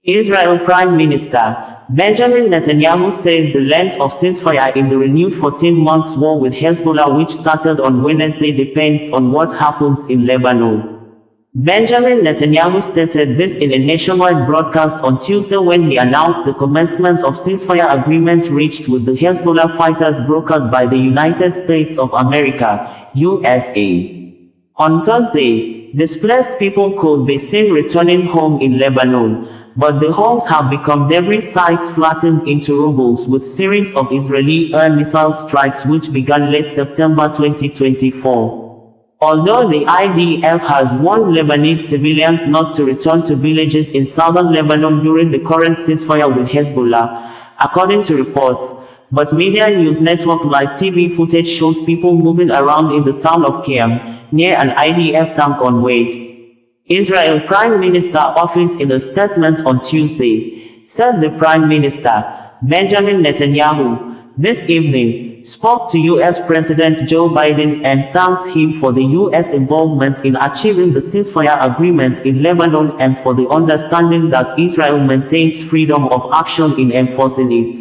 Israel Prime Minister Benjamin Netanyahu says the length of ceasefire in the renewed 14-month war with Hezbollah, which started on Wednesday, depends on what happens in Lebanon. Benjamin Netanyahu stated this in a nationwide broadcast on Tuesday when he announced the commencement of ceasefire agreement reached with the Hezbollah fighters brokered by the United States of America, USA. On Thursday, displaced people could be seen returning home in Lebanon, but the homes have become debris sites flattened into rubble with series of Israeli air missile strikes which began late September 2024. Although the IDF has warned Lebanese civilians not to return to villages in southern Lebanon during the current ceasefire with Hezbollah, according to reports, but media news network Live TV footage shows people moving around in the town of Kiem, near an IDF tank on Wade. Israel Prime Minister Office in a statement on Tuesday said the Prime Minister, Benjamin Netanyahu, this evening, spoke to U.S. President Joe Biden and thanked him for the U.S. involvement in achieving the ceasefire agreement in Lebanon and for the understanding that Israel maintains freedom of action in enforcing it.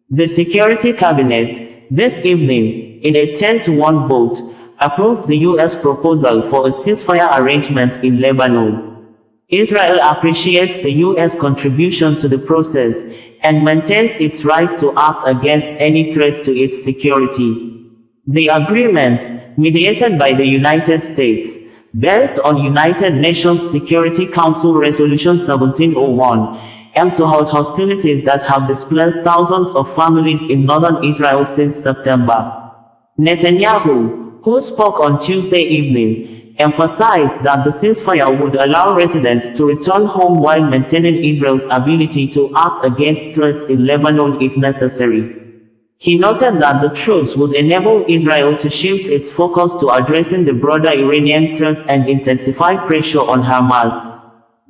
The Security Cabinet, this evening, in a 10-to-1 vote, approved the U.S. proposal for a ceasefire arrangement in Lebanon. Israel appreciates the U.S. contribution to the process and maintains its right to act against any threat to its security. The agreement, mediated by the United States, based on United Nations Security Council Resolution 1701, aims to halt hostilities that have displaced thousands of families in northern Israel since September. Netanyahu, who spoke on Tuesday evening, emphasized that the ceasefire would allow residents to return home while maintaining Israel's ability to act against threats in Lebanon if necessary. He noted that the truce would enable Israel to shift its focus to addressing the broader Iranian threat and intensify pressure on Hamas.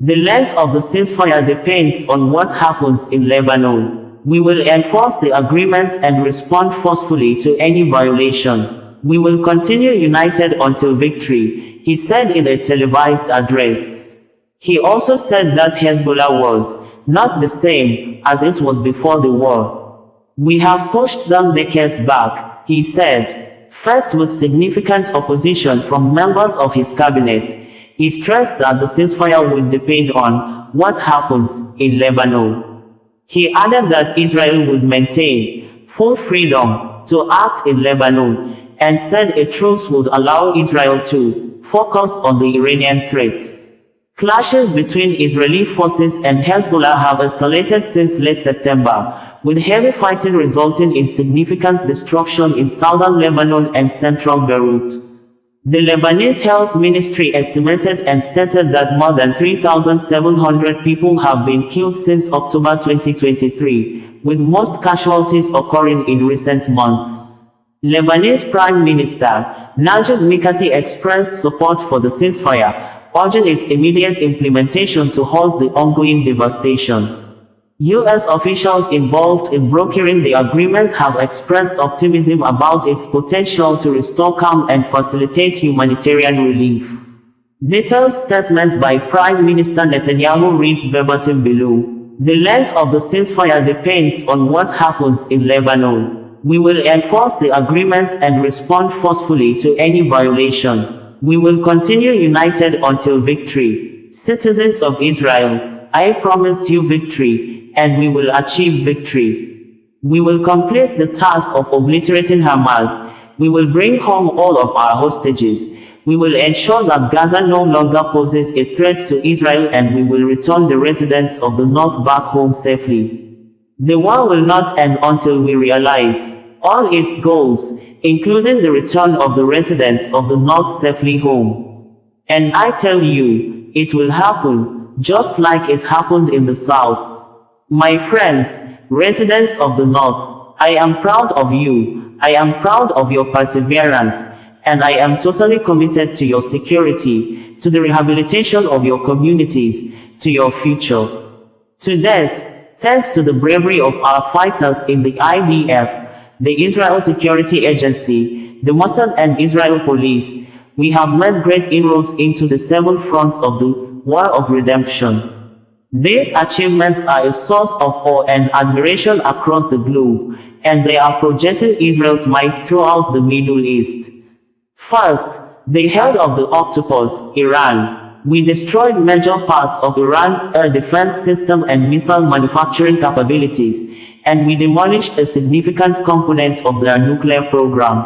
The length of the ceasefire depends on what happens in Lebanon. We will enforce the agreement and respond forcefully to any violation. We will continue united until victory, he said in a televised address. He also said that Hezbollah was not the same as it was before the war. We have pushed them decades back, he said. Faced with significant opposition from members of his cabinet, he stressed that the ceasefire would depend on what happens in Lebanon. He added that Israel would maintain full freedom to act in Lebanon, and said a truce would allow Israel to focus on the Iranian threat. Clashes between Israeli forces and Hezbollah have escalated since late September, with heavy fighting resulting in significant destruction in southern Lebanon and central Beirut. The Lebanese Health Ministry estimated and stated that more than 3,700 people have been killed since October 2023, with most casualties occurring in recent months. Lebanese Prime Minister Najib Mikati expressed support for the ceasefire, urging its immediate implementation to halt the ongoing devastation. U.S. officials involved in brokering the agreement have expressed optimism about its potential to restore calm and facilitate humanitarian relief. Detailed statement by Prime Minister Netanyahu reads verbatim below. The length of the ceasefire depends on what happens in Lebanon. We will enforce the agreement and respond forcefully to any violation. We will continue united until victory. Citizens of Israel, I promised you victory, and we will achieve victory. We will complete the task of obliterating Hamas. We will bring home all of our hostages. We will ensure that Gaza no longer poses a threat to Israel, and we will return the residents of the North back home safely. The war will not end until we realize all its goals, including the return of the residents of the North safely home. And I tell you, it will happen, just like it happened in the South. My friends, residents of the North, I am proud of you. I am proud of your perseverance, and I am totally committed to your security, to the rehabilitation of your communities, to your future. To that, thanks to the bravery of our fighters in the IDF, the Israel Security Agency, the Mossad and Israel Police, we have made great inroads into the 7 fronts of the War of Redemption. These achievements are a source of awe and admiration across the globe, and they are projecting Israel's might throughout the Middle East. First, the head of the octopus, Iran. We destroyed major parts of Iran's air defense system and missile manufacturing capabilities, and we demolished a significant component of their nuclear program.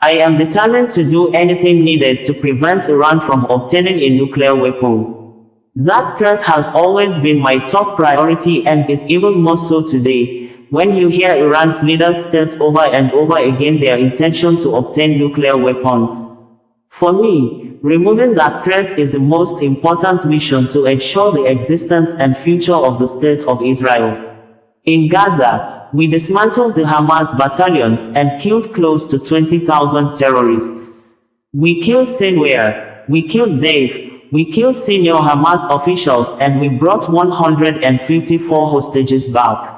I am determined to do anything needed to prevent Iran from obtaining a nuclear weapon. That threat has always been my top priority and is even more so today, when you hear Iran's leaders state over and over again their intention to obtain nuclear weapons. For me, removing that threat is the most important mission to ensure the existence and future of the State of Israel. In Gaza, we dismantled the Hamas battalions and killed close to 20,000 terrorists. We killed Sinwar, we killed Dave, we killed senior Hamas officials, and we brought 154 hostages back.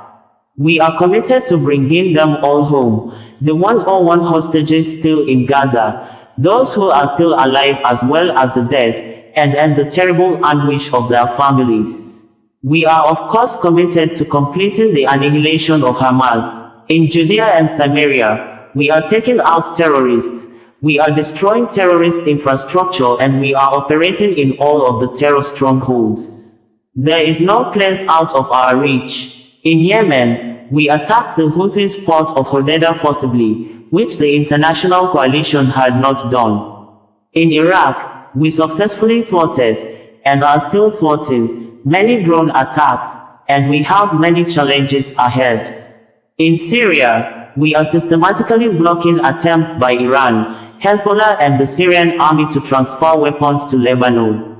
We are committed to bringing them all home, the 101 hostages still in Gaza, those who are still alive as well as the dead, and end the terrible anguish of their families. We are of course committed to completing the annihilation of Hamas. In Judea and Samaria, we are taking out terrorists. We are destroying terrorist infrastructure, and we are operating in all of the terror strongholds. There is no place out of our reach. In Yemen, we attacked the Houthis' port of Hodeidah forcibly, which the international coalition had not done. In Iraq, we successfully thwarted, and are still thwarting, many drone attacks, and we have many challenges ahead. In Syria, we are systematically blocking attempts by Iran, Hezbollah and the Syrian army to transfer weapons to Lebanon.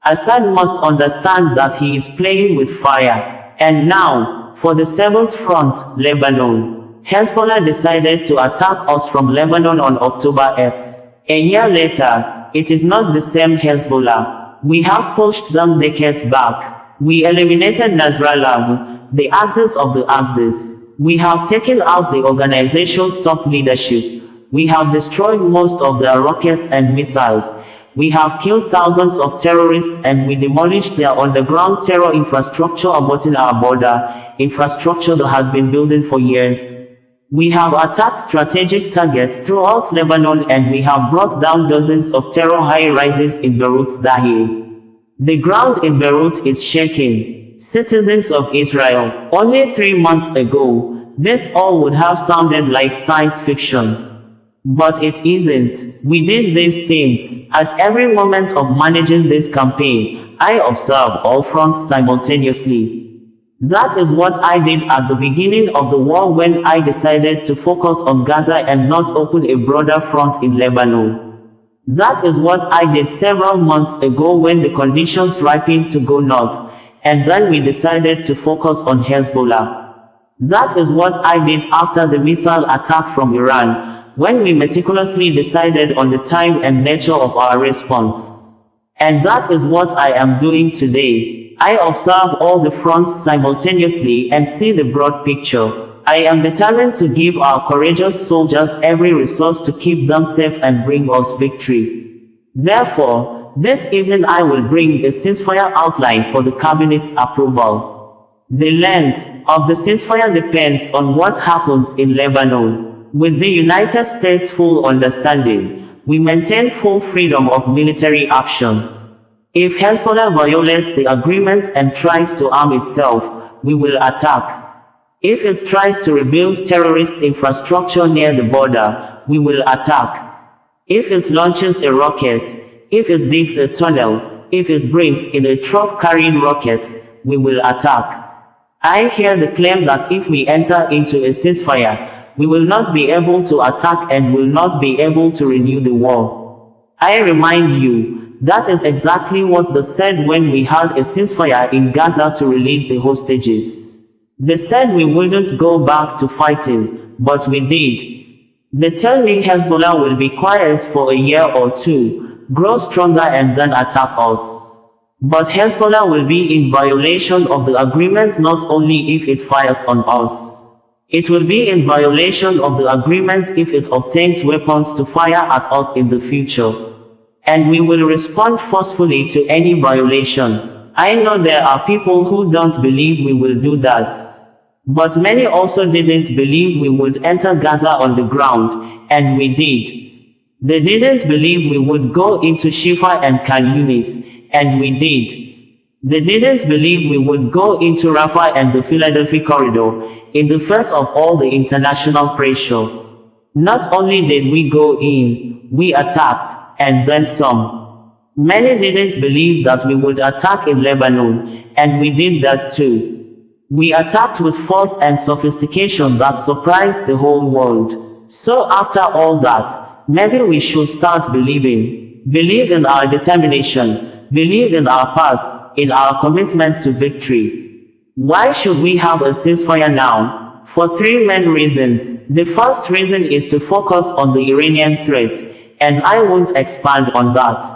Assad must understand that he is playing with fire. And now, for the 7th front, Lebanon. Hezbollah decided to attack us from Lebanon on October 8th. A year later, it is not the same Hezbollah. We have pushed them decades back. We eliminated Nasrallah, the axis of the axis. We have taken out the organization's top leadership. We have destroyed most of their rockets and missiles. We have killed thousands of terrorists, and we demolished their underground terror infrastructure aborting our border, infrastructure that had been building for years. We have attacked strategic targets throughout Lebanon, and we have brought down dozens of terror high-rises in Beirut's Dahieh. The ground in Beirut is shaking. Citizens of Israel, only 3 months ago, this all would have sounded like science fiction. But it isn't. We did these things. At every moment of managing this campaign, I observe all fronts simultaneously. That is what I did at the beginning of the war when I decided to focus on Gaza and not open a broader front in Lebanon. That is what I did several months ago when the conditions ripened to go north, and then we decided to focus on Hezbollah. That is what I did after the missile attack from Iran, when we meticulously decided on the time and nature of our response. And that is what I am doing today. I observe all the fronts simultaneously and see the broad picture. I am determined to give our courageous soldiers every resource to keep them safe and bring us victory. Therefore, this evening I will bring a ceasefire outline for the Cabinet's approval. The length of the ceasefire depends on what happens in Lebanon. With the United States' full understanding, we maintain full freedom of military action. If Hezbollah violates the agreement and tries to arm itself, we will attack. If it tries to rebuild terrorist infrastructure near the border, we will attack. If it launches a rocket, if it digs a tunnel, if it brings in a truck carrying rockets, we will attack. I hear the claim that if we enter into a ceasefire, we will not be able to attack and will not be able to renew the war. I remind you, that is exactly what they said when we had a ceasefire in Gaza to release the hostages. They said we wouldn't go back to fighting, but we did. They tell me Hezbollah will be quiet for a year or two, grow stronger and then attack us. But Hezbollah will be in violation of the agreement not only if it fires on us. It will be in violation of the agreement if it obtains weapons to fire at us in the future. And we will respond forcefully to any violation. I know there are people who don't believe we will do that. But many also didn't believe we would enter Gaza on the ground, and we did. They didn't believe we would go into Shifa and Khan Yunis, and we did. They didn't believe we would go into Rafah and the Philadelphia corridor, in the face of all the international pressure. Not only did we go in, we attacked, and then some. Many didn't believe that we would attack in Lebanon, and we did that too. We attacked with force and sophistication that surprised the whole world. So after all that, maybe we should start believing. Believe in our determination. Believe in our path, in our commitment to victory. Why should we have a ceasefire now? For three main reasons. The first reason is to focus on the Iranian threat, and I won't expand on that.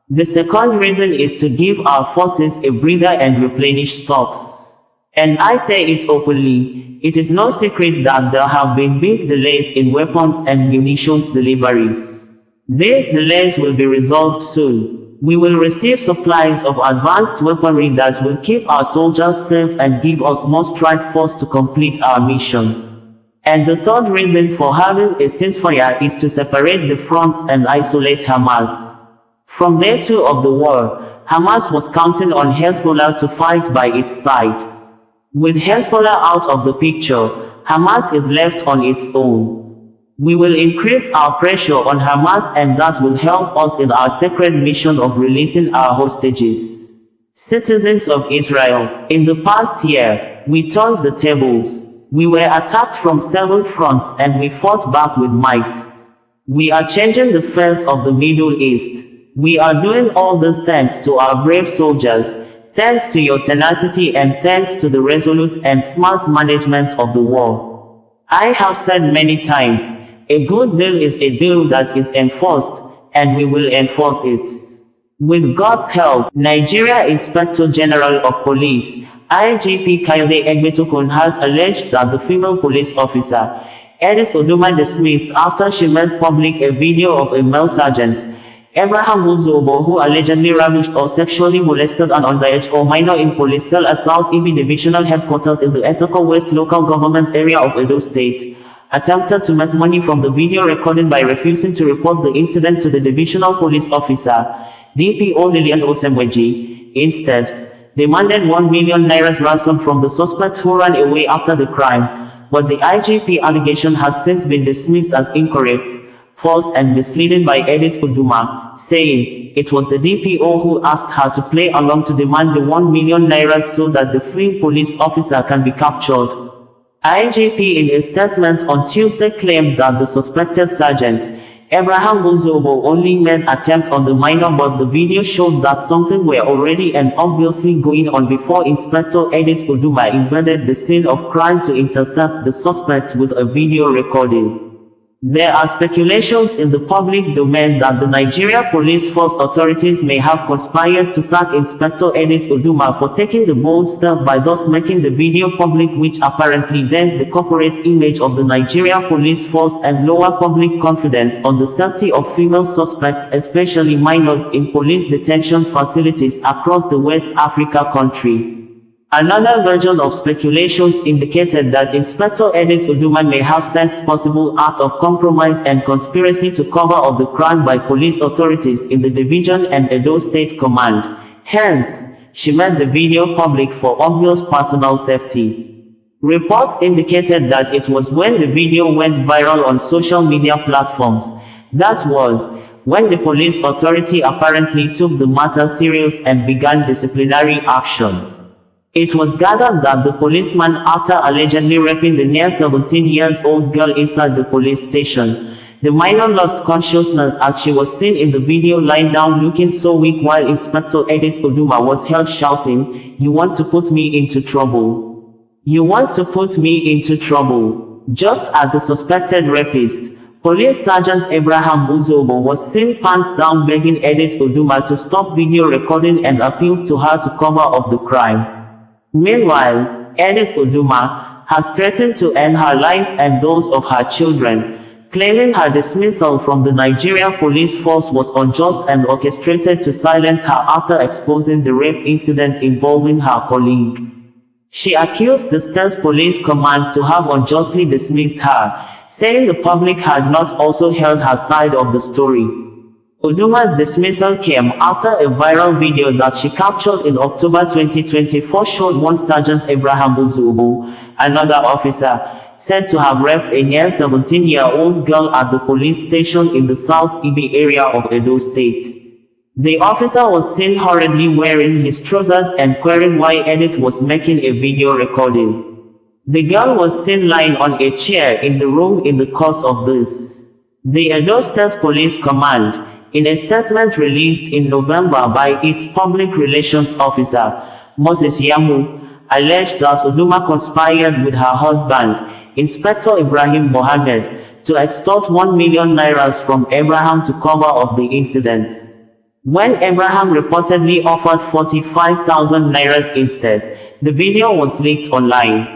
The second reason is to give our forces a breather and replenish stocks. And I say it openly, it is no secret that there have been big delays in weapons and munitions deliveries. These delays will be resolved soon. We will receive supplies of advanced weaponry that will keep our soldiers safe and give us more strike force to complete our mission. And the third reason for having a ceasefire is to separate the fronts and isolate Hamas. From day 2 of the war, Hamas was counting on Hezbollah to fight by its side. With Hezbollah out of the picture, Hamas is left on its own. We will increase our pressure on Hamas, and that will help us in our sacred mission of releasing our hostages. Citizens of Israel, in the past year, we turned the tables. We were attacked from several fronts and we fought back with might. We are changing the face of the Middle East. We are doing all this thanks to our brave soldiers, thanks to your tenacity, and thanks to the resolute and smart management of the war. I have said many times, a good deal is a deal that is enforced, and we will enforce it. With God's help, Nigeria Inspector General of Police, IGP Kayode Egbetokun, has alleged that the female police officer, Edith Uduma, dismissed after she made public a video of a male sergeant, Uzuobo, who allegedly ravished or sexually molested an underage or minor in police cell at South Ibie Divisional Headquarters in the Etsako West local government area of Edo State, attempted to make money from the video recording by refusing to report the incident to the Divisional Police Officer, DPO Lilian Osemwegie. Instead, demanded 1 million naira ransom from the suspect who ran away after the crime, but the IGP allegation has since been dismissed as incorrect, false and misleading by Edith Uduma, saying it was the DPO who asked her to play along to demand the 1 million naira so that the fleeing police officer can be captured. IGP in a statement on Tuesday claimed that the suspected sergeant, Uzuobo, only made attempt on the minor, but the video showed that something were already and obviously going on before Inspector Edith Uduma invaded the scene of crime to intercept the suspect with a video recording. There are speculations in the public domain that the Nigeria Police Force authorities may have conspired to sack Inspector Edith Uduma for taking the bold step by thus making the video public, which apparently dent the corporate image of the Nigeria Police Force and lower public confidence on the safety of female suspects, especially minors, in police detention facilities across the West Africa country. Another version of speculations indicated that Inspector Edith Uduma may have sensed possible act of compromise and conspiracy to cover up the crime by police authorities in the Division and Edo State Command. Hence, she made the video public for obvious personal safety. Reports indicated that it was when the video went viral on social media platforms, that was, when the police authority apparently took the matter serious and began disciplinary action. It was gathered that the policeman, after allegedly raping the near 17-year-old girl inside the police station, the minor lost consciousness as she was seen in the video lying down looking so weak, while Inspector Edith Uduma was held shouting, "You want to put me into trouble. You want to put me into trouble." Just as the suspected rapist, Police Sergeant Uzuobo, was seen pants down begging Edith Uduma to stop video recording and appealed to her to cover up the crime. Meanwhile, Edith Uduma has threatened to end her life and those of her children, claiming her dismissal from the Nigeria police force was unjust and orchestrated to silence her after exposing the rape incident involving her colleague. She accused the State Police Command to have unjustly dismissed her, saying the public had not also heard her side of the story. Uduma's dismissal came after a viral video that she captured in October 2024 showed one Sergeant Abraham Uzuobo, another officer, said to have raped a near 17-year-old girl at the police station in the South Ibie area of Edo State. The officer was seen hurriedly wearing his trousers and querying why Edith was making a video recording. The girl was seen lying on a chair in the room in the course of this. The Edo State Police Command, in a statement released in November by its public relations officer, Moses Yamu, alleged that Uduma conspired with her husband, Inspector Ibrahim Mohammed, to extort 1 million naira from Abraham to cover up the incident. When Abraham reportedly offered 45,000 naira instead, the video was leaked online.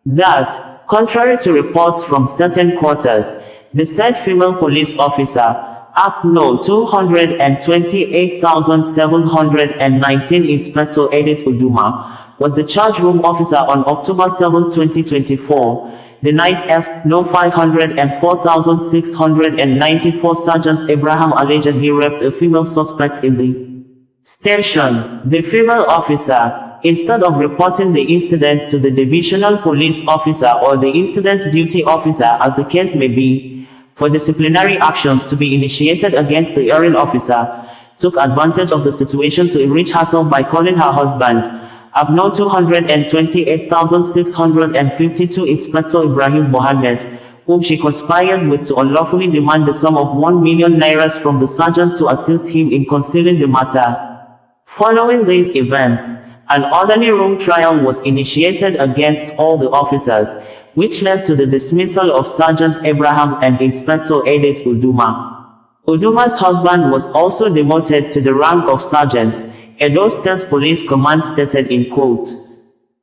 That, contrary to reports from certain quarters, the said female police officer, Act No. 228,719 Inspector Edith Uduma, was the charge room officer on October 7, 2024. The night F. No. 504,694 Sergeant Abraham allegedly raped a female suspect in the station. The female officer, instead of reporting the incident to the Divisional Police Officer or the Incident Duty Officer as the case may be, for disciplinary actions to be initiated against the erring officer, took advantage of the situation to enrich herself by calling her husband, No. 228,652 Inspector Ibrahim Mohammed, whom she conspired with to unlawfully demand the sum of 1 million naira from the sergeant to assist him in concealing the matter. Following these events, an orderly room trial was initiated against all the officers, which led to the dismissal of Sergeant Abraham and Inspector Edith Uduma. Uduma's husband was also demoted to the rank of Sergeant, Edo State Police Command stated in quote.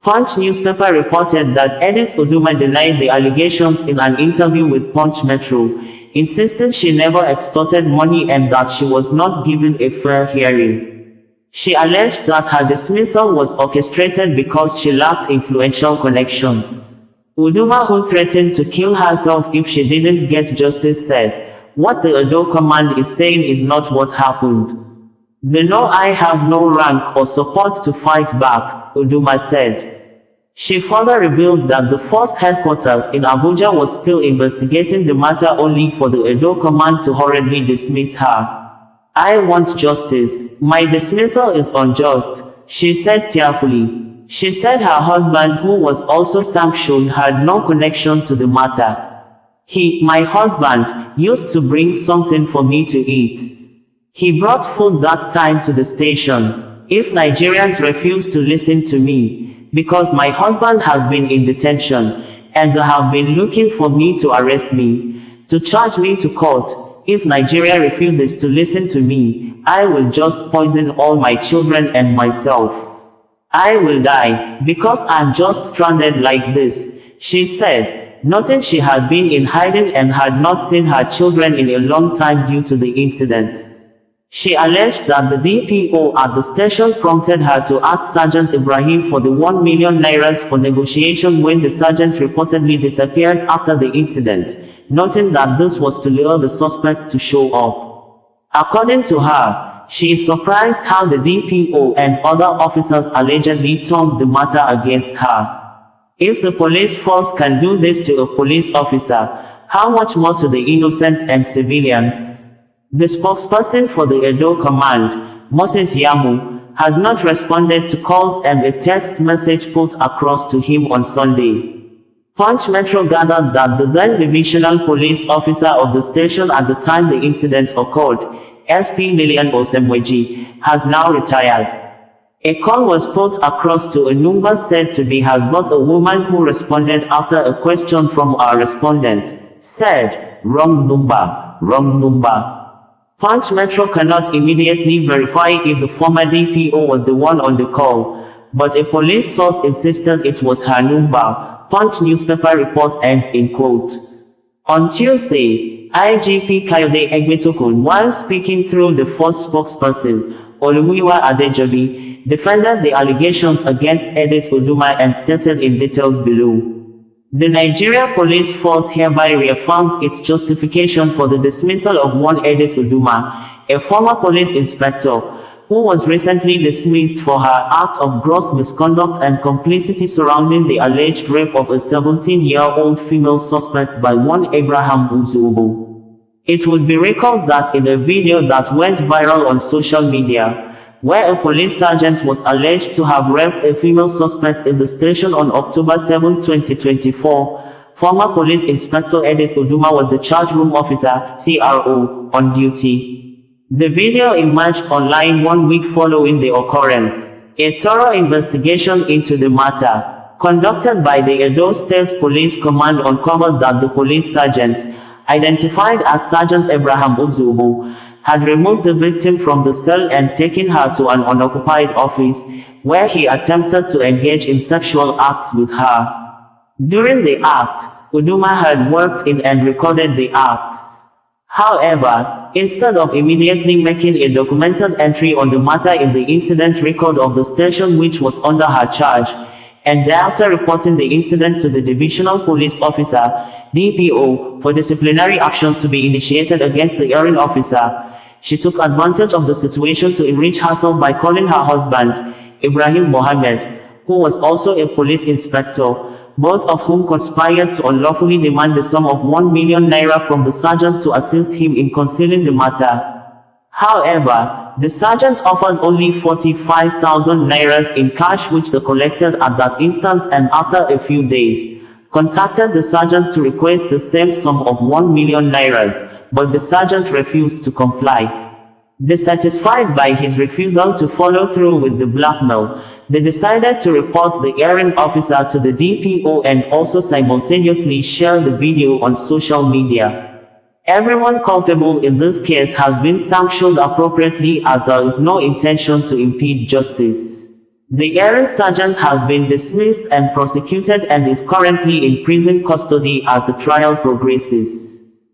Punch newspaper reported that Edith Uduma denied the allegations in an interview with Punch Metro, insisting she never extorted money and that she was not given a fair hearing. She alleged that her dismissal was orchestrated because she lacked influential connections. Uduma, who threatened to kill herself if she didn't get justice, said, "What the Edo Command is saying is not what happened. They know I have no rank or support to fight back," Uduma said. She further revealed that the force headquarters in Abuja was still investigating the matter only for the Edo Command to hurriedly dismiss her. "I want justice. My dismissal is unjust," she said tearfully. She said her husband, who was also sanctioned, had no connection to the matter. My husband, used to bring something for me to eat. He brought food that time to the station. If Nigerians refuse to listen to me, because my husband has been in detention, and they have been looking for me to arrest me, to charge me to court, if Nigeria refuses to listen to me, I will just poison all my children and myself. I will die, because I'm just stranded like this, she said, noting she had been in hiding and had not seen her children in a long time due to the incident. She alleged that the DPO at the station prompted her to ask Sergeant Ibrahim for the 1 million naira for negotiation when the sergeant reportedly disappeared after the incident, noting that this was to lure the suspect to show up. According to her, she is surprised how the DPO and other officers allegedly turned the matter against her. If the police force can do this to a police officer, how much more to the innocent and civilians? The spokesperson for the Edo Command, Moses Yamu, has not responded to calls and a text message put across to him on Sunday. Punch Metro gathered that the then Divisional Police Officer of the station at the time the incident occurred, SP Lilian Osemwegie, has now retired. A call was put across to a number said to be Hezbollah. A woman who responded after a question from our respondent said, "Wrong number, wrong number." Punch Metro cannot immediately verify if the former DPO was the one on the call, but a police source insisted it was her number. Punch newspaper report ends in quote. On Tuesday, IGP Kayode Egbetokun, while speaking through the force spokesperson, Olumiwa Adejobi, defended the allegations against Edith Uduma and stated in details below. The Nigeria Police Force hereby reaffirms its justification for the dismissal of one Edith Uduma, a former police inspector, who was recently dismissed for her act of gross misconduct and complicity surrounding the alleged rape of a 17-year-old female suspect by one Abraham Uzuobo. It would be recalled that in a video that went viral on social media, where a police sergeant was alleged to have raped a female suspect in the station on October 7, 2024, former police inspector Edith Uduma was the charge room officer, CRO, on duty. The video emerged online 1 week following the occurrence. A thorough investigation into the matter, conducted by the Edo State Police Command, uncovered that the police sergeant, identified as Sergeant Abraham Uzuobo, had removed the victim from the cell and taken her to an unoccupied office, where he attempted to engage in sexual acts with her. During the act, Uduma had worked in and recorded the act. However, instead of immediately making a documented entry on the matter in the incident record of the station which was under her charge, and thereafter reporting the incident to the Divisional Police Officer, DPO, for disciplinary actions to be initiated against the erring officer, she took advantage of the situation to enrich herself by calling her husband, Ibrahim Mohammed, who was also a police inspector, both of whom conspired to unlawfully demand the sum of 1 million naira from the sergeant to assist him in concealing the matter. However, the sergeant offered only 45,000 nairas in cash, which they collected at that instance, and after a few days, contacted the sergeant to request the same sum of 1 million nairas, but the sergeant refused to comply. Dissatisfied by his refusal to follow through with the blackmail, they decided to report the erring officer to the DPO and also simultaneously share the video on social media. Everyone culpable in this case has been sanctioned appropriately, as there is no intention to impede justice. The erring sergeant has been dismissed and prosecuted and is currently in prison custody as the trial progresses.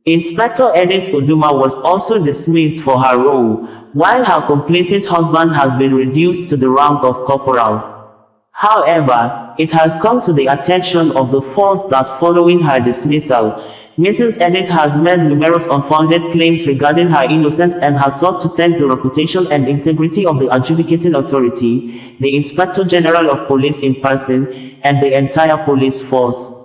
Inspector Edith Uduma was also dismissed for her role, while her complicit husband has been reduced to the rank of corporal. However, it has come to the attention of the force that following her dismissal, Mrs. Edith has made numerous unfounded claims regarding her innocence and has sought to taint the reputation and integrity of the adjudicating authority, the Inspector General of Police in person, and the entire police force.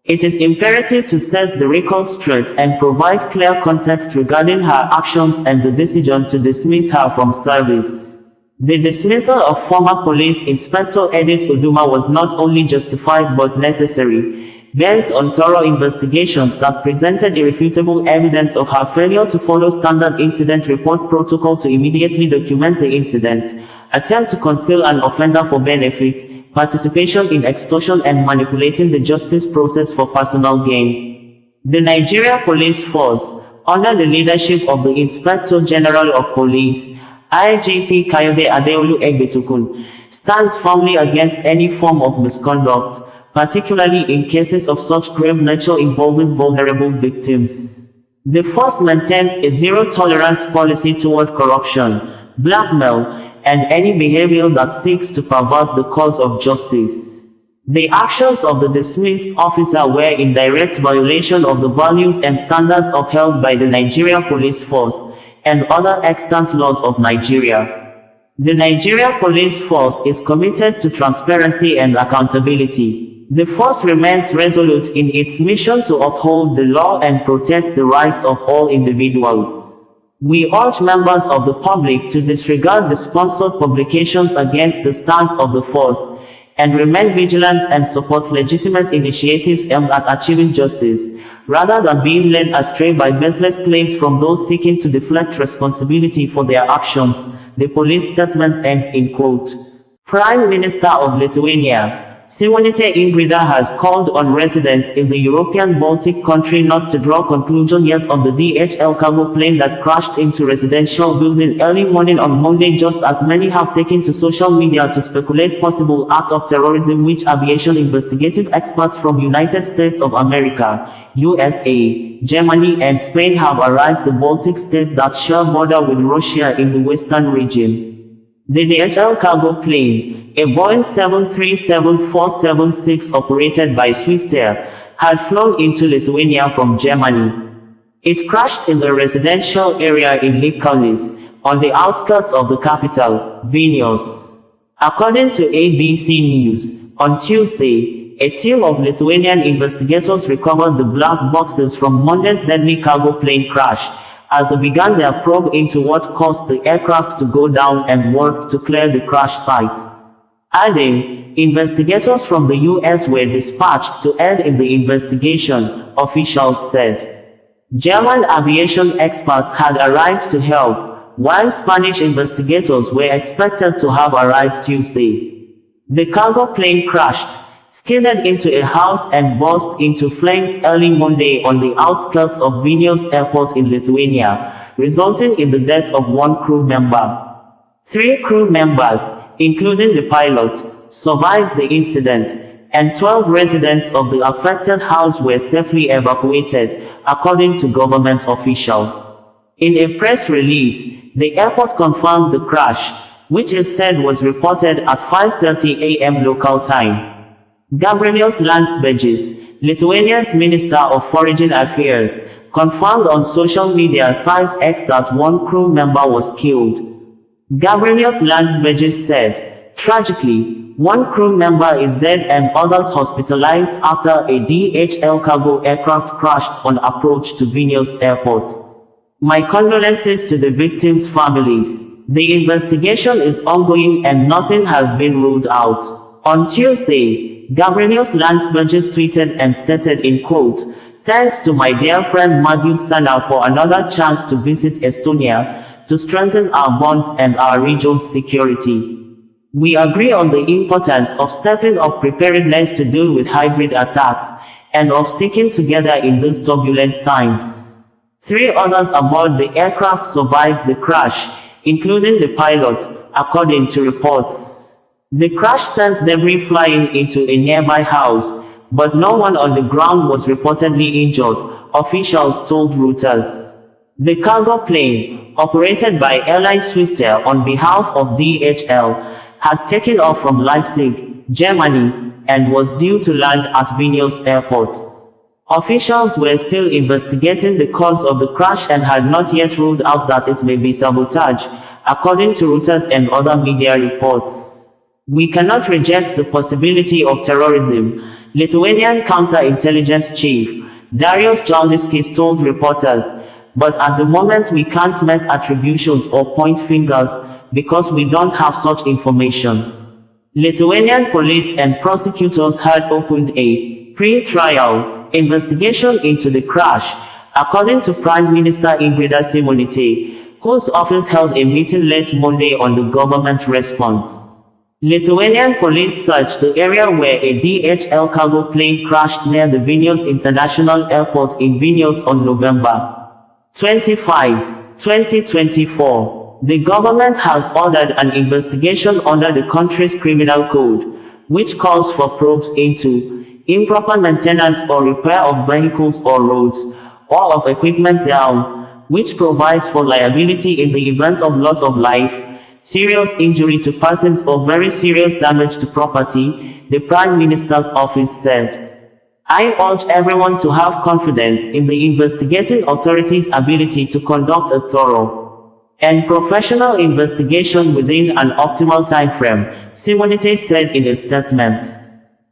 It is imperative to set the record straight and provide clear context regarding her actions and the decision to dismiss her from service. The dismissal of former police inspector Edith Uduma was not only justified but necessary, based on thorough investigations that presented irrefutable evidence of her failure to follow standard incident report protocol to immediately document the incident, attempt to conceal an offender for benefit, participation in extortion, and manipulating the justice process for personal gain. The Nigeria Police Force, under the leadership of the Inspector General of Police, IGP Kayode Egbetokun, stands firmly against any form of misconduct, particularly in cases of such grave nature involving vulnerable victims. The force maintains a zero-tolerance policy toward corruption, blackmail, and any behavior that seeks to pervert the cause of justice. The actions of the dismissed officer were in direct violation of the values and standards upheld by the Nigeria Police Force and other extant laws of Nigeria. The Nigeria Police Force is committed to transparency and accountability. The force remains resolute in its mission to uphold the law and protect the rights of all individuals. We urge members of the public to disregard the sponsored publications against the stance of the force, and remain vigilant and support legitimate initiatives aimed at achieving justice, rather than being led astray by baseless claims from those seeking to deflect responsibility for their actions, the police statement ends in quote. Prime Minister of Lithuania, Simonite Ingrida has called on residents in the European Baltic country not to draw conclusion yet on the DHL cargo plane that crashed into residential building early morning on Monday, just as many have taken to social media to speculate possible act of terrorism, which aviation investigative experts from United States of America, USA, Germany and Spain have arrived the Baltic state that share border with Russia in the western region. The DHL cargo plane, a Boeing 737-476 operated by Swiftair, had flown into Lithuania from Germany. It crashed in the residential area in Kaunas, on the outskirts of the capital, Vilnius. According to ABC News, on Tuesday, a team of Lithuanian investigators recovered the black boxes from Monday's deadly cargo plane crash, as they began their probe into what caused the aircraft to go down and worked to clear the crash site. Adding, investigators from the U.S. were dispatched to aid in the investigation, officials said. German aviation experts had arrived to help, while Spanish investigators were expected to have arrived Tuesday. The cargo plane crashed, skidded into a house and burst into flames early Monday on the outskirts of Vilnius Airport in Lithuania, resulting in the death of one crew member. 3 crew members, including the pilot, survived the incident, and 12 residents of the affected house were safely evacuated, according to government officials. In a press release, the airport confirmed the crash, which it said was reported at 5:30 a.m. local time. Gabrielius Landsbergis, Lithuania's Minister of Foreign Affairs, confirmed on social media site X that one crew member was killed. Gabrielius Landsbergis said, "Tragically, one crew member is dead and others hospitalized after a DHL cargo aircraft crashed on approach to Vilnius Airport. My condolences to the victims' families. The investigation is ongoing and nothing has been ruled out." On Tuesday, Gabrielius Landsbergis tweeted and stated in quote, "Thanks to my dear friend Madhu Sana for another chance to visit Estonia, to strengthen our bonds and our region's security. We agree on the importance of stepping up preparedness to deal with hybrid attacks, and of sticking together in these turbulent times." 3 others aboard the aircraft survived the crash, including the pilot, according to reports. The crash sent debris flying into a nearby house, but no one on the ground was reportedly injured, officials told Reuters. The cargo plane, operated by airline Swiftair on behalf of DHL, had taken off from Leipzig, Germany, and was due to land at Vilnius Airport. Officials were still investigating the cause of the crash and had not yet ruled out that it may be sabotage, according to Reuters and other media reports. "We cannot reject the possibility of terrorism," Lithuanian counterintelligence chief, Darius Jalniskis told reporters, "but at the moment we can't make attributions or point fingers, because we don't have such information." Lithuanian police and prosecutors had opened a pre-trial investigation into the crash, according to Prime Minister Ingrida Simonite, whose office held a meeting late Monday on the government response. Lithuanian police searched the area where a DHL cargo plane crashed near the Vilnius International Airport in Vilnius on November 25, 2024. The government has ordered an investigation under the country's criminal code, which calls for probes into improper maintenance or repair of vehicles or roads, or of equipment thereon, which provides for liability in the event of loss of life, serious injury to persons or very serious damage to property, the Prime Minister's office said. "I urge everyone to have confidence in the investigating authorities' ability to conduct a thorough and professional investigation within an optimal timeframe," Simonite said in a statement.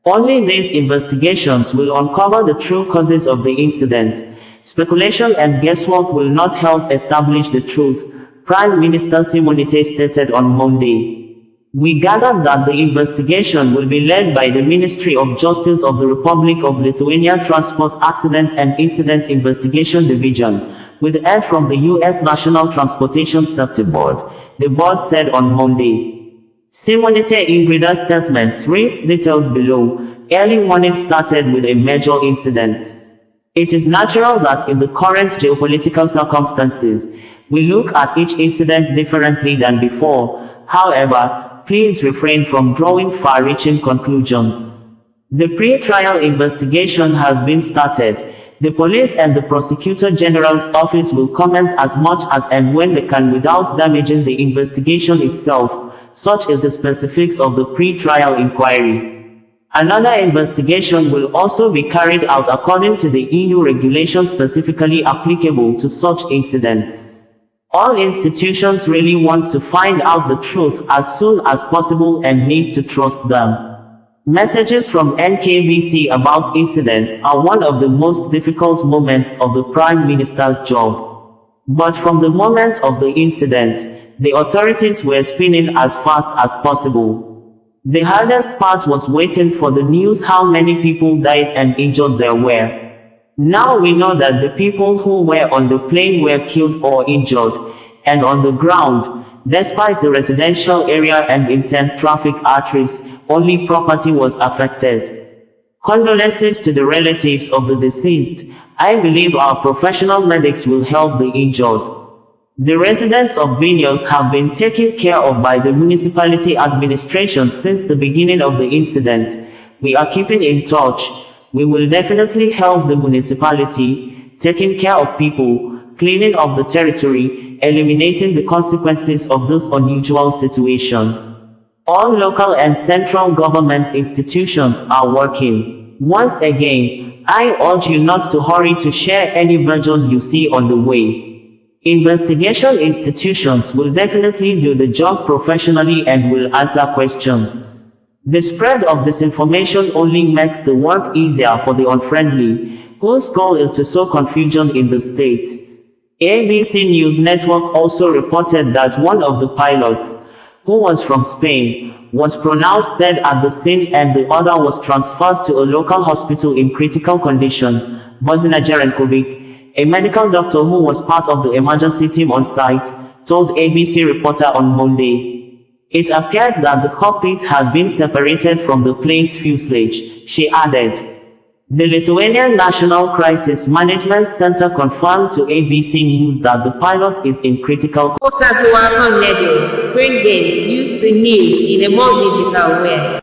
"Only these investigations will uncover the true causes of the incident. Speculation and guesswork will not help establish the truth," Prime Minister Simonite stated on Monday. "We gathered that the investigation will be led by the Ministry of Justice of the Republic of Lithuania Transport Accident and Incident Investigation Division, with aid from the U.S. National Transportation Safety Board," the board said on Monday. Simonite Ingrida's statement reads details below. Early warning started with a major incident. It is natural that in the current geopolitical circumstances, we look at each incident differently than before. However, please refrain from drawing far-reaching conclusions. The pre-trial investigation has been started. The police and the Prosecutor General's office will comment as much as and when they can without damaging the investigation itself. Such is the specifics of the pre-trial inquiry. Another investigation will also be carried out according to the EU regulations specifically applicable to such incidents. All institutions really want to find out the truth as soon as possible and need to trust them. Messages from NKVC about incidents are one of the most difficult moments of the Prime Minister's job. But from the moment of the incident, the authorities were spinning as fast as possible. The hardest part was waiting for the news how many people died and injured there were. Now we know that the people who were on the plane were killed or injured, and on the ground, despite the residential area and intense traffic arteries, only property was affected. Condolences to the relatives of the deceased. I believe our professional medics will help the injured. The residents of Vilnius have been taken care of by the municipality administration since the beginning of the incident. We are keeping in touch. We will definitely help the municipality, taking care of people, cleaning up the territory, eliminating the consequences of this unusual situation. All local and central government institutions are working. Once again, I urge you not to hurry to share any version you see on the way. Investigation institutions will definitely do the job professionally and will answer questions. The spread of disinformation only makes the work easier for the unfriendly, whose goal is to sow confusion in the state. ABC News Network also reported that one of the pilots, who was from Spain, was pronounced dead at the scene and the other was transferred to a local hospital in critical condition. Bozina Jerenkovic, a medical doctor who was part of the emergency team on site, told ABC reporter on Monday. It appeared that the cockpit had been separated from the plane's fuselage, she added. The Lithuanian National Crisis Management Center confirmed to ABC News that the pilot is in critical condition. Bringing you the news in a more digital way.